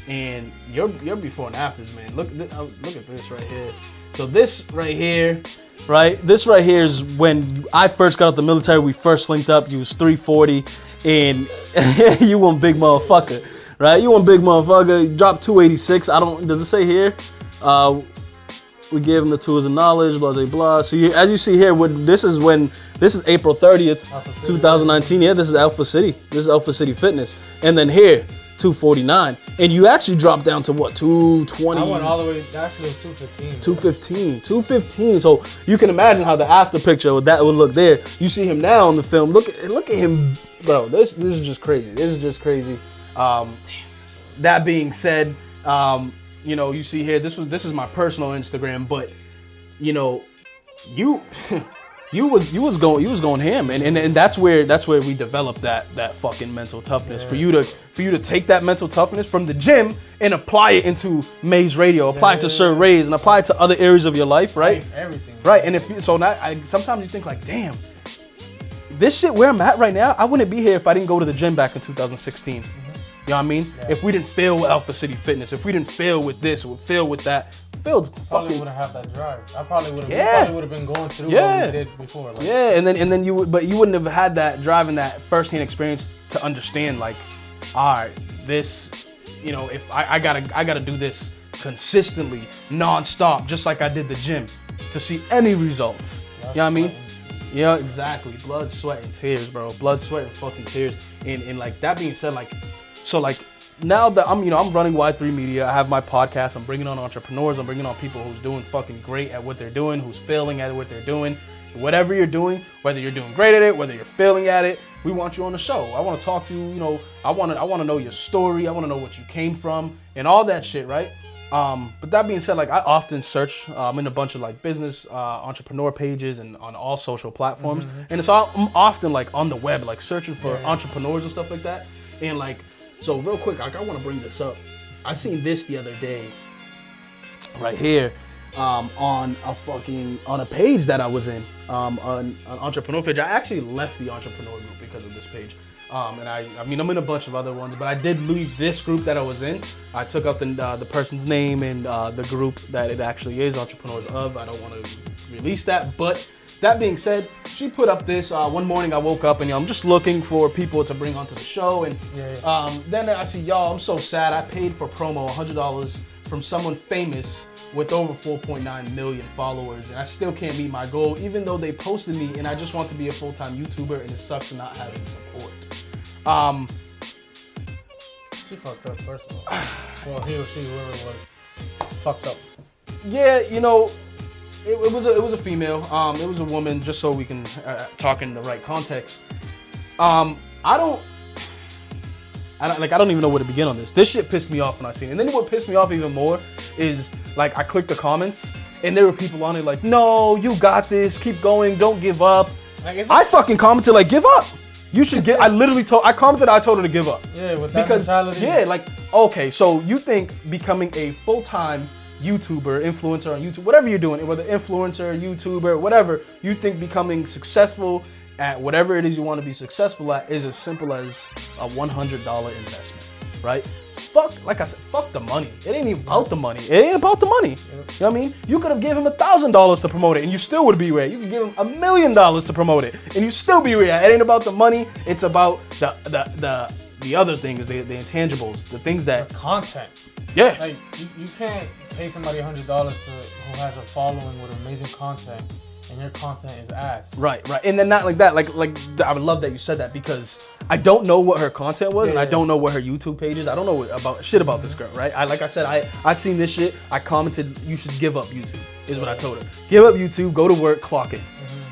and your before and afters, man. Look at this right here. So this right here, right? This right here is when I first got out the military. We first linked up. You was 340, and you one big motherfucker, right? You one big motherfucker. You dropped 286. Does it say here? We gave him the tools of knowledge, blah, blah, blah. So as you see here, this is April 30th, 2019. Yeah, this is Alpha City. This is Alpha City Fitness. And then here, 249. And you actually dropped down to what, 220? I went all the way, actually it was 215. 215. So you can imagine how the after picture would look there. You see him now on the film. Look at him, bro. This is just crazy. That being said, you see here, this is my personal Instagram, but you was going ham, and that's where we developed that fucking mental toughness, for you to take that mental toughness from the gym and apply it into Maze Radio, apply it to Sir Ray's, and apply it to other areas of your life, right? Everything. Right, and sometimes you think like, damn, this shit where I'm at right now, I wouldn't be here if I didn't go to the gym back in 2016. You know what I mean? Yeah. If we didn't fail with Alpha City Fitness, if we didn't fail with this, or fail with that, failed Probably fucking. wouldn't have that drive. I probably would have. Yeah. Probably would have been going through what we did before. Like, Yeah, and then you would, but you wouldn't have had that drive and that firsthand experience to understand, like, all right, this, you know, if I gotta do this consistently, non-stop, just like I did the gym, to see any results. You know what I mean? Yeah, exactly. Blood, sweat, and tears, bro. Blood, sweat, and fucking tears. And like that being said, like, so like now that I'm running Y3 Media, I have my podcast. I'm bringing on entrepreneurs. I'm bringing on people who's doing fucking great at what they're doing, who's failing at what they're doing. Whatever you're doing, whether you're doing great at it, whether you're failing at it, we want you on the show. I want to talk to you. You know, I want to know your story. I want to know what you came from and all that shit, right? But that being said, like I often search, I'm in a bunch of like business, entrepreneur pages and on all social platforms. And I'm often like on the web, like searching for entrepreneurs and stuff like that. And like, so real quick, like I want to bring this up. I seen this the other day right here, on a page that I was in, an entrepreneur page. I actually left the entrepreneur group because of this page. And I mean, I'm in a bunch of other ones, but I did leave this group that I was in. I took up the person's name and the group that it actually is, Entrepreneurs of. I don't want to release that, but that being said, she put up this one morning. I woke up and I'm just looking for people to bring onto the show, and then I see, y'all, I'm so sad. I paid for promo $100 from someone famous with over 4.9 million followers, and I still can't meet my goal, even though they posted me, and I just want to be a full-time YouTuber, and it sucks not having support. She fucked up, first of all. Well, he or she, whoever it was, fucked up. Yeah, you know, it was a female. It was a woman, just so we can talk in the right context. I don't even know where to begin on this. This shit pissed me off when I seen it. And then what pissed me off even more is, like, I clicked the comments, and there were people on it like, no, you got this, keep going, don't give up. I fucking commented like, give up. You should get, I told her to give up. Yeah, with that mentality. Yeah, like, okay, so you think becoming a full-time YouTuber, influencer on YouTube, whatever you're doing, whether influencer, YouTuber, whatever, you think becoming successful at whatever it is you want to be successful at is as simple as a $100 investment, right? Fuck, like I said, fuck the money. It ain't even about the money. It ain't about the money. You know what I mean? You could have given him $1,000 to promote it and you still would be where. You could give him $1 million to promote it and you still be where. It ain't about the money. It's about the other things, the intangibles, the things that... The content. Yeah. Like, you can't pay somebody $100 who has a following with amazing content, and your content is ass. Right. And then not like that. Like I would love that you said that, because I don't know what her content was, and I don't know what her YouTube page is. I don't know about this girl, right? I seen this shit. I commented, you should give up YouTube, is what I told her. Give up YouTube, go to work, clock in.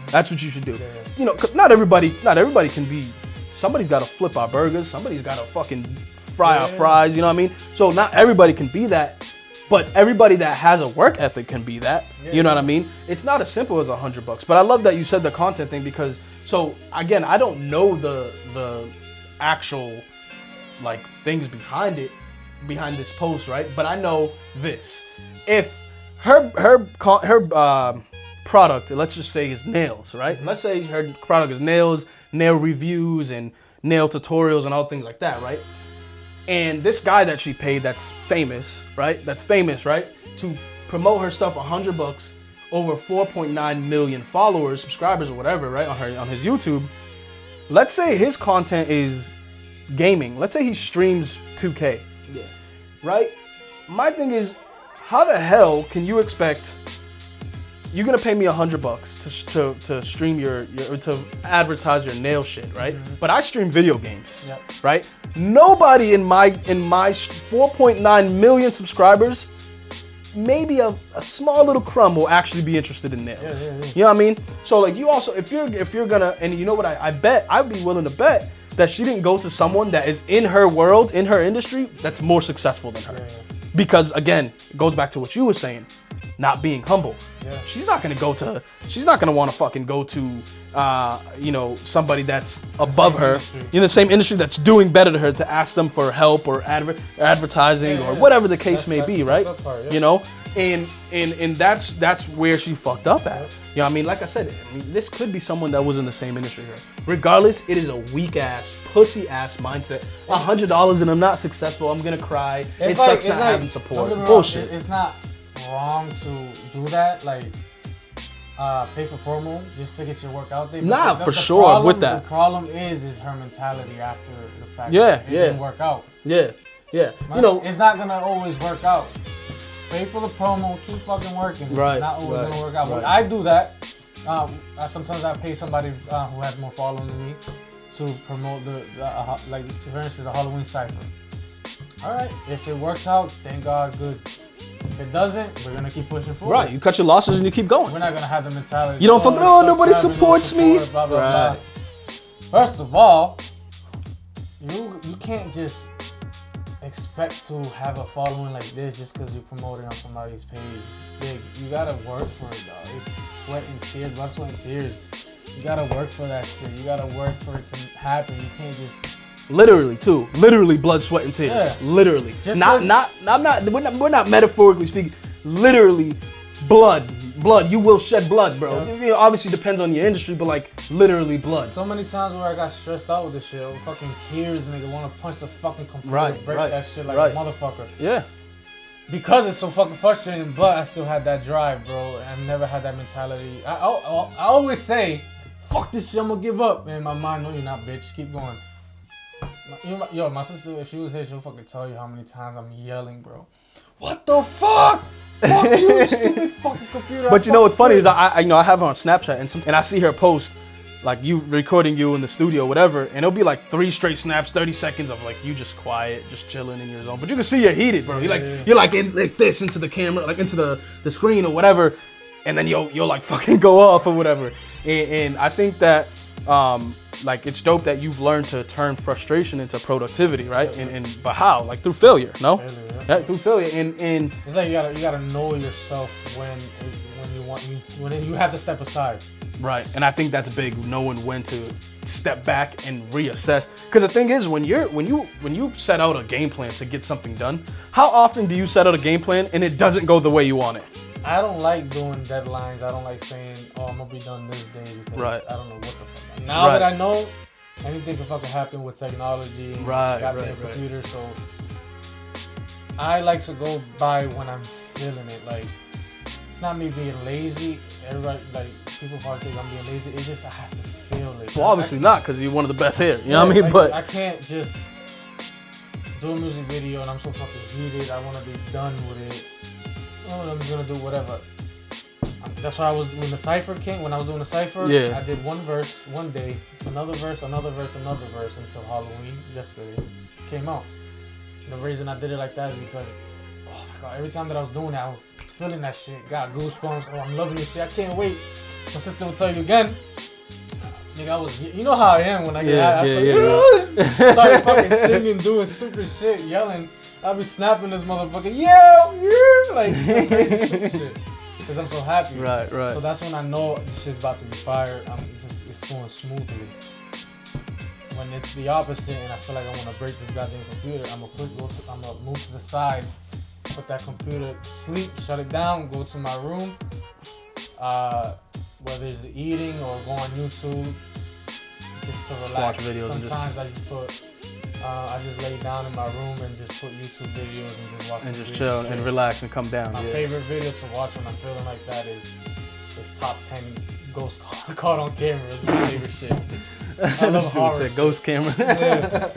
That's what you should do. You know, 'cause not everybody can be. Somebody's got to flip our burgers. Somebody's got to fucking fry our fries. You know what I mean? So not everybody can be that. But everybody that has a work ethic can be that. You know what I mean? It's not as simple as $100. But I love that you said the content thing, because, so again, I don't know the actual like things behind this post, right? But I know this: if her product, let's just say, is nails, right? Let's say her product is nails, nail reviews, and nail tutorials, and all things like that, right? And this guy that she paid, that's famous, right? To promote her stuff, $100, over 4.9 million followers, subscribers, or whatever, right? On his YouTube. Let's say his content is gaming. Let's say he streams 2K. Yeah. Right? My thing is, how the hell can you expect you're gonna pay me $100 to stream to advertise your nail shit, right? But I stream video games, right? Nobody in my 4.9 million subscribers, maybe a small little crumb will actually be interested in nails. You know what I mean? So like, you also, if you're gonna, and you know what, I'd be willing to bet that she didn't go to someone that is in her world, in her industry, that's more successful than her. Because again, it goes back to what you were saying. not being humble. Yeah. She's not gonna want to fucking go to, somebody that's above her, industry. in the same industry that's doing better to her, to ask them for help or advertising or whatever the case may be, right? Part, yeah. You know, and that's where she fucked up at. You know what I mean? Like I said, this could be someone that was in the same industry here. Regardless, it is a weak ass, pussy ass mindset. $100 and I'm not successful, I'm gonna cry. It sucks not having support. Bullshit. It's not wrong to do that, like pay for promo just to get your work out there. But for sure with that. The problem is her mentality after the fact Yeah, that it didn't work out. Yeah. It's not gonna always work out. Pay for the promo, keep fucking working. Right. It's not always gonna work out. Right. But I do that. Sometimes I pay somebody who has more following than me to promote like for instance, the Halloween cipher. All right, if it works out, thank God, good. If it doesn't, we're gonna keep pushing forward. Right, you cut your losses and you keep going. We're not gonna have the mentality. You don't fucking nobody supports me. Blah, blah, blah. First of all, you can't just expect to have a following like this just because you promote it on somebody's page. Big, you gotta work for it, dog. It's sweat and tears, blood, sweat and tears. You gotta work for that shit. You gotta work for it to happen. You can't just. Literally blood, sweat, and tears. Yeah. Literally. We're not metaphorically speaking. Literally, blood. You will shed blood, bro. Yeah. It obviously depends on your industry, but like literally blood. So many times where I got stressed out with this shit, with fucking tears, nigga, want to punch the fucking computer, break that shit like a motherfucker. Yeah. Because it's so fucking frustrating, but I still had that drive, bro. I never had that mentality. I always say, fuck this shit, I'm gonna give up. And in my mind, no, you're not, bitch. Keep going. My sister, if she was here, she'll fucking tell you how many times I'm yelling, bro. What the fuck? Fuck you, stupid fucking computer. But you know what's funny is I have her on Snapchat and I see her post like you recording you in the studio, whatever, and it'll be like 3 straight snaps, 30 seconds of like you just quiet, just chilling in your zone. But you can see you're heated, bro. You're like in like this into the camera, like into the screen or whatever, and then you'll like fucking go off or whatever. And I think that like it's dope that you've learned to turn frustration into productivity, right? But how? Like through failure, no? Yeah, through failure. And it's like you gotta know yourself when you have to step aside. Right, and I think that's big, knowing when to step back and reassess. Because the thing is, when you set out a game plan to get something done, how often do you set out a game plan and it doesn't go the way you want it? I don't like doing deadlines. I don't like saying, "Oh, I'm gonna be done this day," because I don't know what the fuck. Now that I know, anything can fucking happen with technology and goddamn computer. So I like to go by when I'm feeling it. Like it's not me being lazy. Everybody people probably think I'm being lazy. It's just I have to feel it. Well, obviously not, because you're one of the best here. You know what I mean? But I can't just do a music video and I'm so fucking heated. I want to be done with it. Oh, I'm just gonna do whatever. That's why I was doing the cipher king. When I was doing the cipher, I did one verse one day, another verse until Halloween yesterday came out. The reason I did it like that is because, oh my god, every time that I was doing that, I was feeling that shit. Got goosebumps. Oh, I'm loving this shit. I can't wait. My sister will tell you again. Nigga, you know how I am when I get high. I started fucking singing, doing stupid shit, yelling. I'll be snapping this motherfucker, like crazy shit. Because I'm so happy. Right. So that's when I know this shit's about to be fired. It's going smoothly. When it's the opposite and I feel like I want to break this goddamn computer, I'm gonna move to the side, put that computer sleep, shut it down, go to my room, whether it's eating or go on YouTube, just to relax. Watch videos. Sometimes I just lay down in my room and just put YouTube videos and just watch. And just chill and relax and come down. My favorite video to watch when I'm feeling like that is top 10 ghost caught on camera. It's my favorite shit. I love horror shit. Ghost camera. Yeah.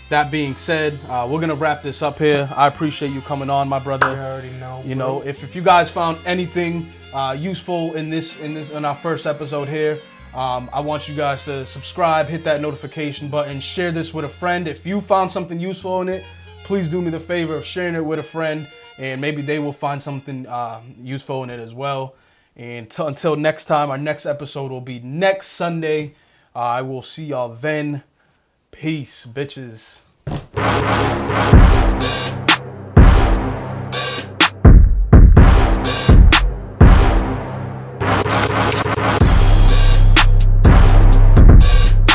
That being said, we're gonna wrap this up here. I appreciate you coming on, my brother. You already know. You know, if you guys found anything useful in our first episode here, I want you guys to subscribe, hit that notification button, share this with a friend. If you found something useful in it, please do me the favor of sharing it with a friend, and maybe they will find something useful in it as well. And until next time, our next episode will be next Sunday. I will see y'all then. Peace, bitches.